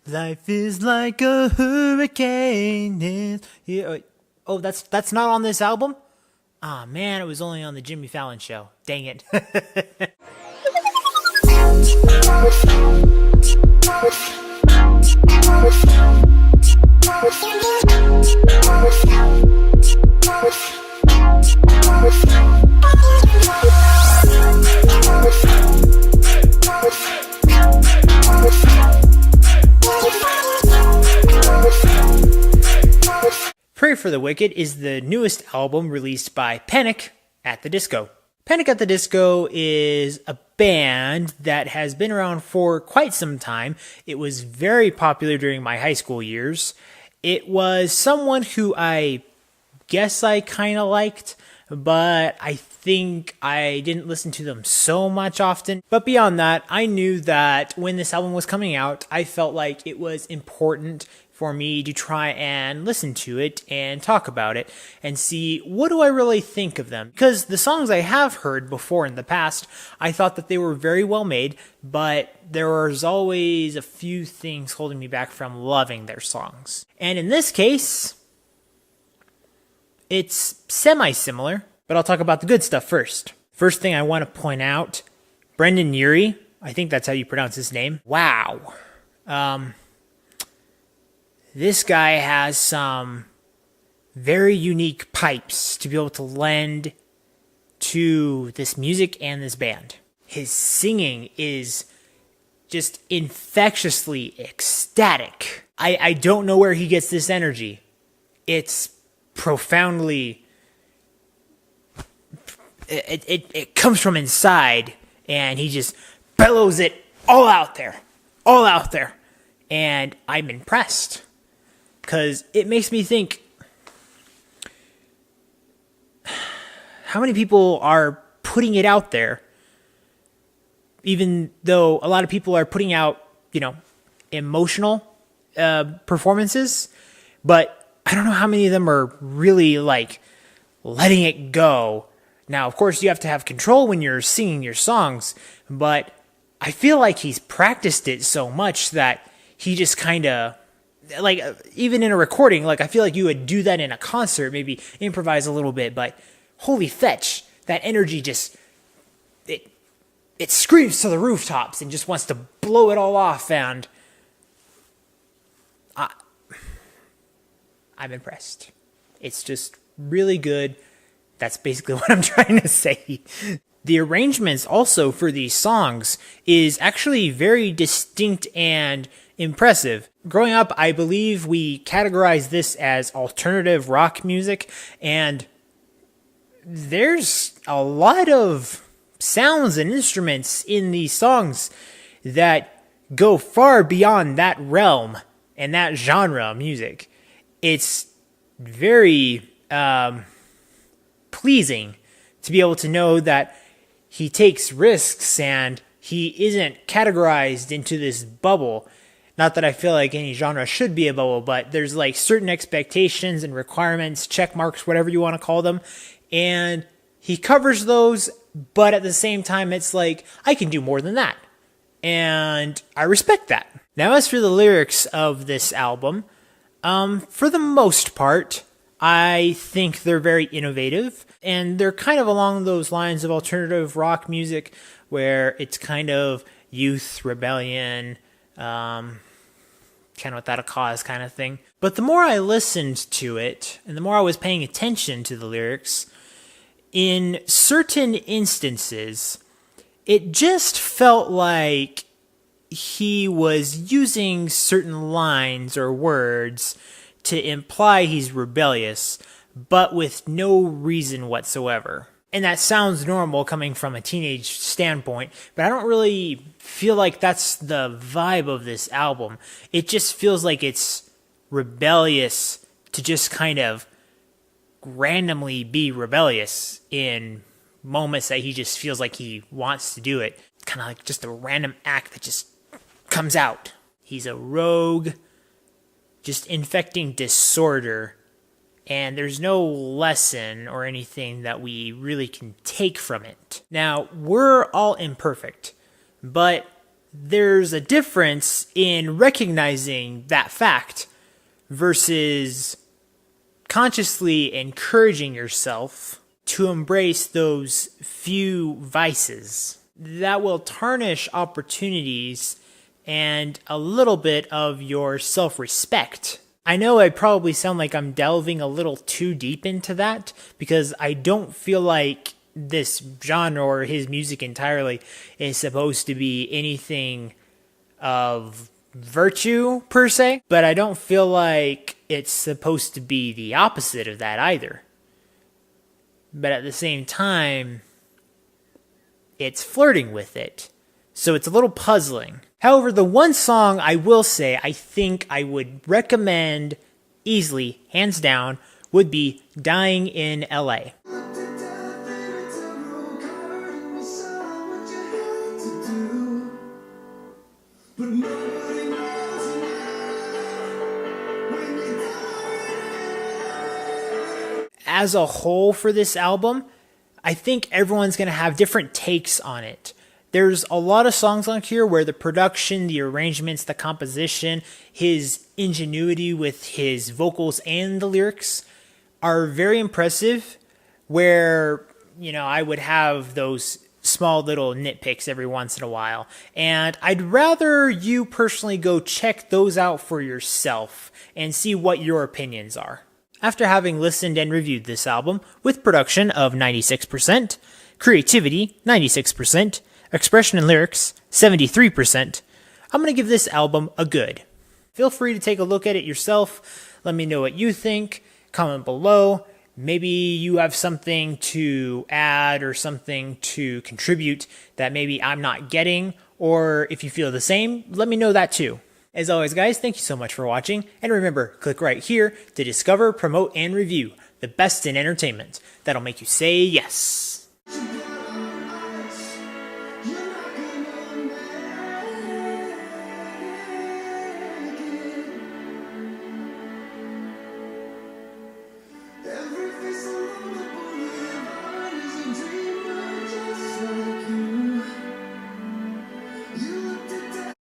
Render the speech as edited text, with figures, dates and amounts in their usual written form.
Life is like a hurricane. Oh, that's not on this album? Ah, man, it was only on the Jimmy Fallon show. Dang it. Pray for the Wicked is the newest album released by Panic at the Disco. Panic at the Disco is a band that has been around for quite some time. It was very popular during my high school years. It was someone who I guess I kind of liked, but I think I didn't listen to them so much often. But beyond that, I knew that when this album was coming out, I felt like it was important for me to try and listen to it and talk about it and see what do I really think of them. Because the songs I have heard before in the past, I thought that they were very well made, but there was always a few things holding me back from loving their songs. And in this case, it's semi-similar, but I'll talk about the good stuff first. First thing I want to point out, Brendan Urie, I think that's how you pronounce his name. Wow. This guy has some very unique pipes to be able to lend to this music and this band. His singing is just infectiously ecstatic. I don't know where he gets this energy. It's profoundly... It comes from inside, and he just bellows it all out there. All out there. And I'm impressed. Because it makes me think, how many people are putting it out there, even though a lot of people are putting out, emotional performances, but I don't know how many of them are really, letting it go. Now, of course, you have to have control when you're singing your songs, but I feel like he's practiced it so much that he just kind of... even in a recording, I feel like you would do that in a concert, maybe improvise a little bit, but holy fetch, that energy just, it screams to the rooftops and just wants to blow it all off, and I'm impressed. It's just really good. That's basically what I'm trying to say. The arrangements also for these songs is actually very distinct and impressive. Growing up, I believe we categorized this as alternative rock music, and there's a lot of sounds and instruments in these songs that go far beyond that realm and that genre of music. It's very pleasing to be able to know that he takes risks and he isn't categorized into this bubble. Not that I feel like any genre should be a bubble, but there's certain expectations and requirements, check marks, whatever you want to call them. And he covers those, but at the same time, it's I can do more than that. And I respect that. Now, as for the lyrics of this album, for the most part, I think they're very innovative, and they're kind of along those lines of alternative rock music, where it's kind of youth, rebellion, kind of without a cause kind of thing. But the more I listened to it, and the more I was paying attention to the lyrics, in certain instances, it just felt like he was using certain lines or words to imply he's rebellious, but with no reason whatsoever. And that sounds normal coming from a teenage standpoint, but I don't really feel like that's the vibe of this album. It just feels like it's rebellious to just kind of randomly be rebellious in moments that he just feels like he wants to do it. It's kind of like just a random act that just comes out. He's a rogue, just infecting disorder, and there's no lesson or anything that we really can take from it. Now, we're all imperfect, but there's a difference in recognizing that fact versus consciously encouraging yourself to embrace those few vices that will tarnish opportunities and a little bit of your self-respect. I know I probably sound like I'm delving a little too deep into that because I don't feel like this genre or his music entirely is supposed to be anything of virtue per se, but I don't feel like it's supposed to be the opposite of that either. But at the same time, it's flirting with it. So it's a little puzzling. However, the one song I will say I think I would recommend easily, hands down, would be Dying in LA. As a whole for this album, I think everyone's going to have different takes on it. There's a lot of songs on here where the production, the arrangements, the composition, his ingenuity with his vocals and the lyrics are very impressive, where, I would have those small little nitpicks every once in a while. And I'd rather you personally go check those out for yourself and see what your opinions are. After having listened and reviewed this album, with production of 96%, creativity 96%, expression and lyrics 73%, I'm going to give this album a good. Feel free to take a look at it yourself. Let me know what you think. Comment below. Maybe you have something to add or something to contribute that maybe I'm not getting, or if you feel the same, let me know that too. As always, guys, thank you so much for watching, and remember, click right here to discover, promote, and review the best in entertainment that'll make you say yes.